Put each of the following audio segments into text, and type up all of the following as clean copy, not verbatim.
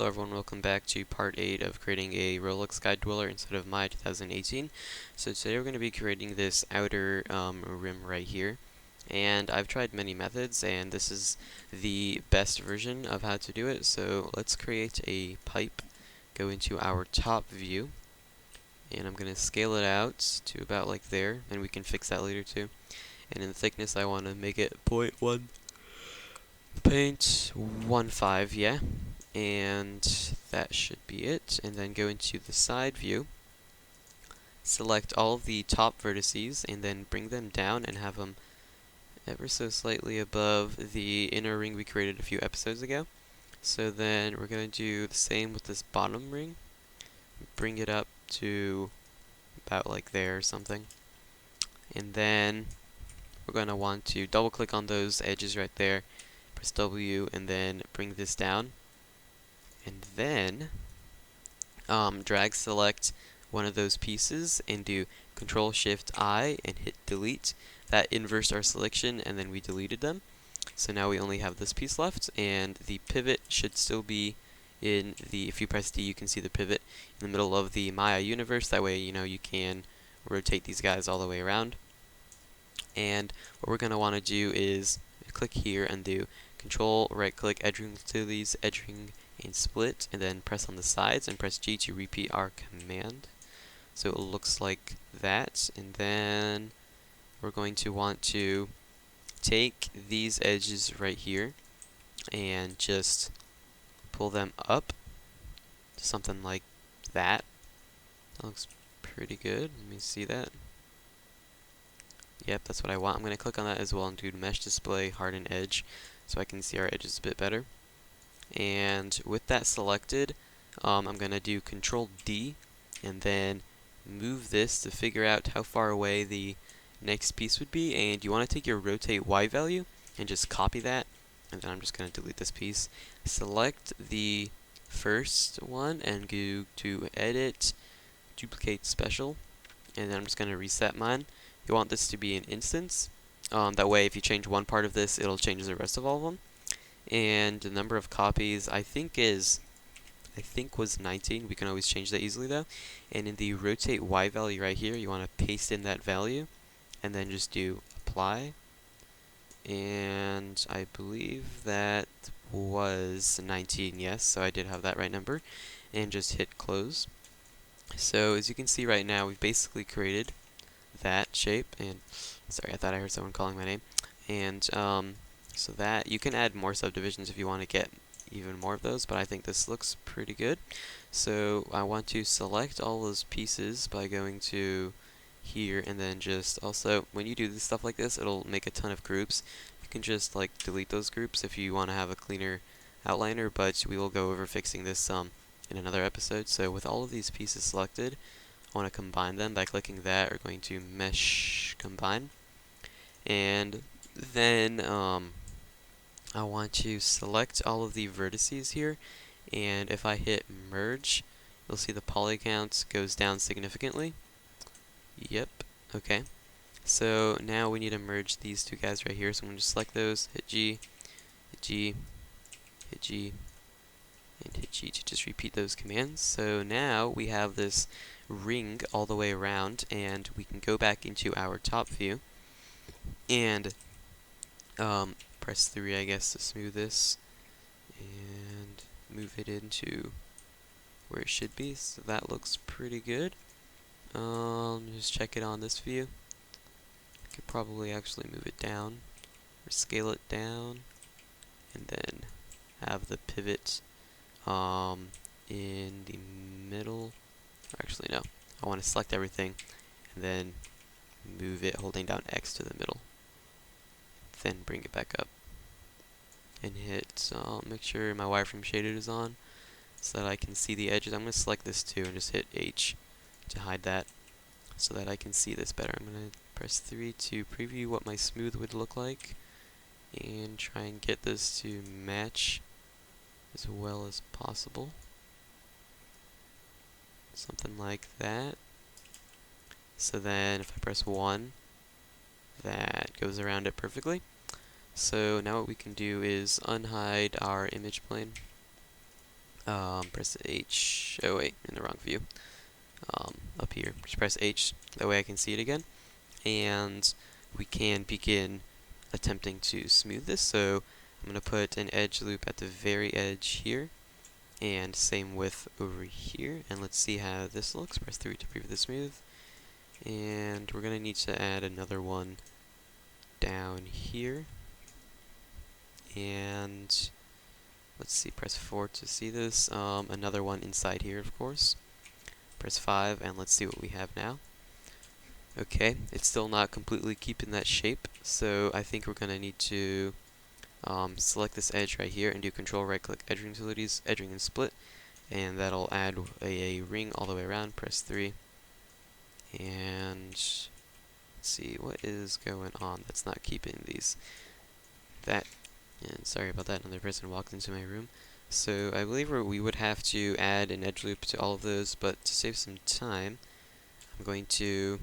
Hello everyone, welcome back to part 8 of creating a Rolex Sky Dweller instead of my 2018. So today we're going to be creating this outer rim right here. And I've tried many methods and this is the best version of how to do it. So let's create a pipe, go into our top view, and I'm going to scale it out to about like there, and we can fix that later too. And in the thickness I want to make it 0.15, yeah. And that should be it. And then go into the side view, select all of the top vertices, and then bring them down and have them ever so slightly above the inner ring we created a few episodes ago. So then we're going to do the same with this bottom ring. Bring it up to about like there or something. And then we're going to want to double click on those edges right there, press W, and then bring this down. And then drag select one of those pieces and do Control Shift I and hit delete. That inversed our selection and then we deleted them. So now we only have this piece left, and the pivot should still be in the, if you press D you can see the pivot in the middle of the Maya universe. That way you can rotate these guys all the way around. And what we're going to want to do is click here and do Control right click edge ring utilities, edge ring and split, and then press on the sides and press G to repeat our command. So it looks like that, and then we're going to want to take these edges right here and just pull them up to something like that. That looks pretty good. Let me see that. Yep, that's what I want. I'm going to click on that as well and do Mesh Display Harden Edge so I can see our edges a bit better. And with that selected, I'm going to do Control D and then move this to figure out how far away the next piece would be. And you want to take your rotate Y value and just copy that. And then I'm just going to delete this piece. Select the first one and go to Edit, Duplicate Special. And then I'm just going to reset mine. You want this to be an instance. That way if you change one part of this, it'll change the rest of all of them. And the number of copies I think was 19. We can always change that easily though. And in the rotate Y value right here, you want to paste in that value and then just do apply. And I believe that was 19, yes, so I did have that right number. And just hit close. So as you can see right now, we've basically created that shape. And sorry, I thought I heard someone calling my name. And so that you can add more subdivisions if you want to get even more of those, but I think this looks pretty good. So I want to select all those pieces by going to here, and then just also when you do this stuff like this, it'll make a ton of groups. You can just like delete those groups if you want to have a cleaner outliner, but we will go over fixing this in another episode. So with all of these pieces selected, I want to combine them by clicking that or going to Mesh Combine. And then I want to select all of the vertices here, and if I hit merge, you'll see the poly count goes down significantly. Yep, okay. So now we need to merge these two guys right here, so I'm going to select those, hit G, hit G, hit G, and hit G to just repeat those commands. So now we have this ring all the way around, and we can go back into our top view and press 3, I guess, to smooth this and move it into where it should be. So that looks pretty good. Just check it on this view. I could probably actually move it down or scale it down, and then have the pivot in the middle. Actually, no. I want to select everything and then move it holding down X to the middle. Then bring it back up and hit, make sure my wireframe shaded is on so that I can see the edges. I'm going to select this too and just hit H to hide that so that I can see this better. I'm going to press 3 to preview what my smooth would look like and try and get this to match as well as possible. Something like that. So then if I press 1, that goes around it perfectly. So now what we can do is unhide our image plane. Press H. Oh wait, in the wrong view. Up here. Just press H. That way I can see it again. And we can begin attempting to smooth this. So I'm going to put an edge loop at the very edge here. And same with over here. And let's see how this looks. Press 3 to preview the smooth. And we're going to need to add another one down here. And let's see, press 4 to see this. Another one inside here, of course. Press 5, and let's see what we have now. Okay, it's still not completely keeping that shape, so I think we're going to need to select this edge right here and do Control right click edging utilities, edging and split, and that'll add a ring all the way around. Press 3, and let's see what is going on that's not keeping these. And sorry about that, another person walked into my room. So I believe we would have to add an edge loop to all of those, but to save some time, I'm going to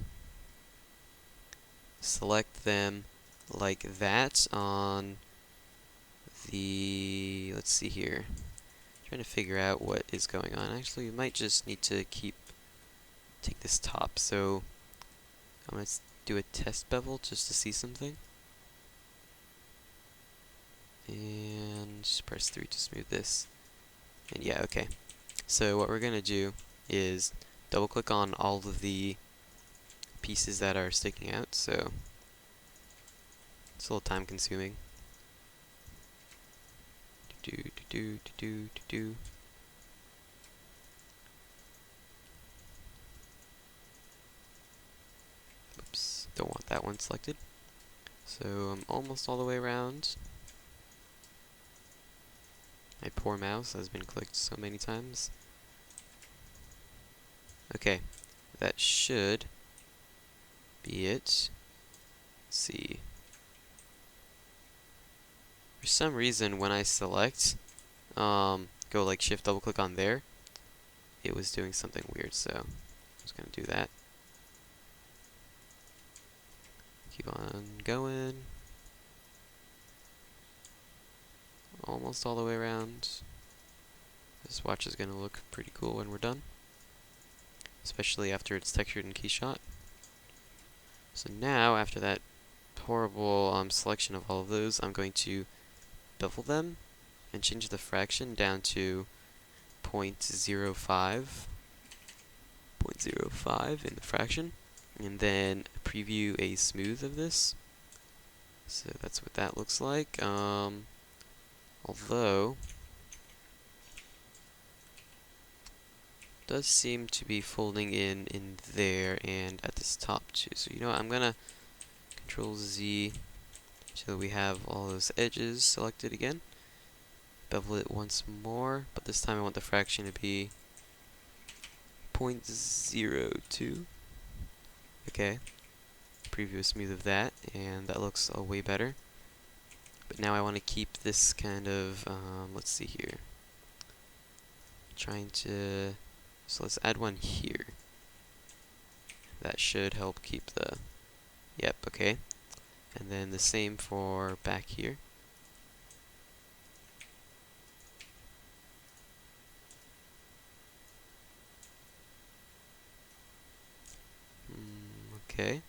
select them like that on the, let's see here, trying to figure out what is going on. Actually, you might just need to take this top, so I'm going to do a test bevel just to see something. And press 3 to smooth this. And yeah, okay. So what we're going to do is double click on all of the pieces that are sticking out, so it's a little time consuming. Oops, don't want that one selected. So I'm almost all the way around. My poor mouse has been clicked so many times. Okay, that should be it. Let's see. For some reason, when I select, go like shift double click on there, it was doing something weird, so I'm just gonna do that. Keep on going. Almost all the way around. This watch is going to look pretty cool when we're done, especially after it's textured in KeyShot. So now, after that horrible selection of all of those, I'm going to bevel them and change the fraction down to 0.05 in the fraction, and then preview a smooth of this. So that's what that looks like. Although does seem to be folding in there and at this top too. So you know what, I'm gonna Control Z so we have all those edges selected again. Bevel it once more, but this time I want the fraction to be 0.02. Okay. Preview a smooth of that, and that looks way better. But now I want to keep this kind of, let's see here. So let's add one here. That should help keep the, yep, okay. And then the same for back here. Okay.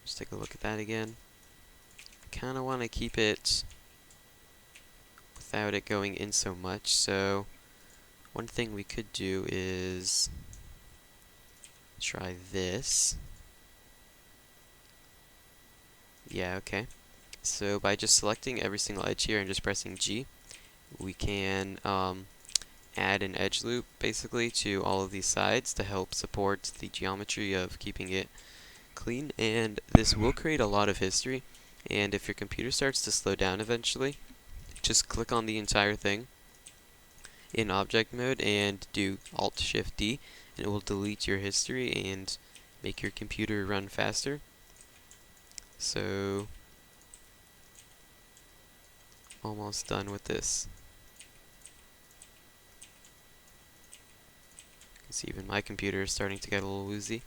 Let's take a look at that again. I kind of want to keep it without it going in so much, so one thing we could do is try this. Yeah, okay. So by just selecting every single edge here and just pressing G, we can add an edge loop basically to all of these sides to help support the geometry of keeping it clean, and this will create a lot of history. And if your computer starts to slow down eventually, just click on the entire thing in object mode and do Alt-Shift-D, and it will delete your history and make your computer run faster. So, almost done with this. You can see even my computer is starting to get a little woozy.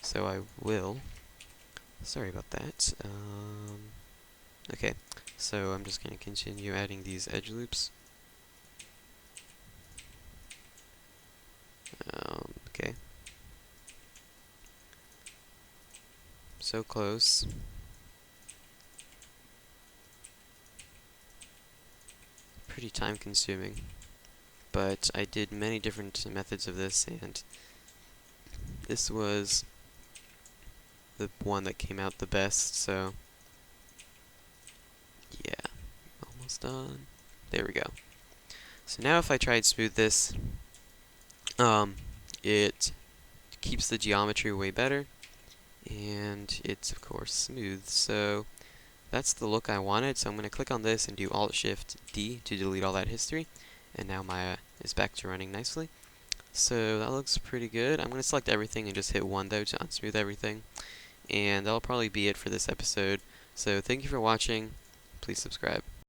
So I will, sorry about that. Okay, so I'm just going to continue adding these edge loops. so close. Pretty time consuming. But I did many different methods of this, and this was the one that came out the best, so yeah, almost done. There we go. So now if I try to smooth this, it keeps the geometry way better, and it's of course smooth. So that's the look I wanted, so I'm going to click on this and do Alt-Shift-D to delete all that history, and now Maya is back to running nicely. So that looks pretty good. I'm going to select everything and just hit 1 though to unsmooth everything, and that'll probably be it for this episode. So thank you for watching. Please subscribe.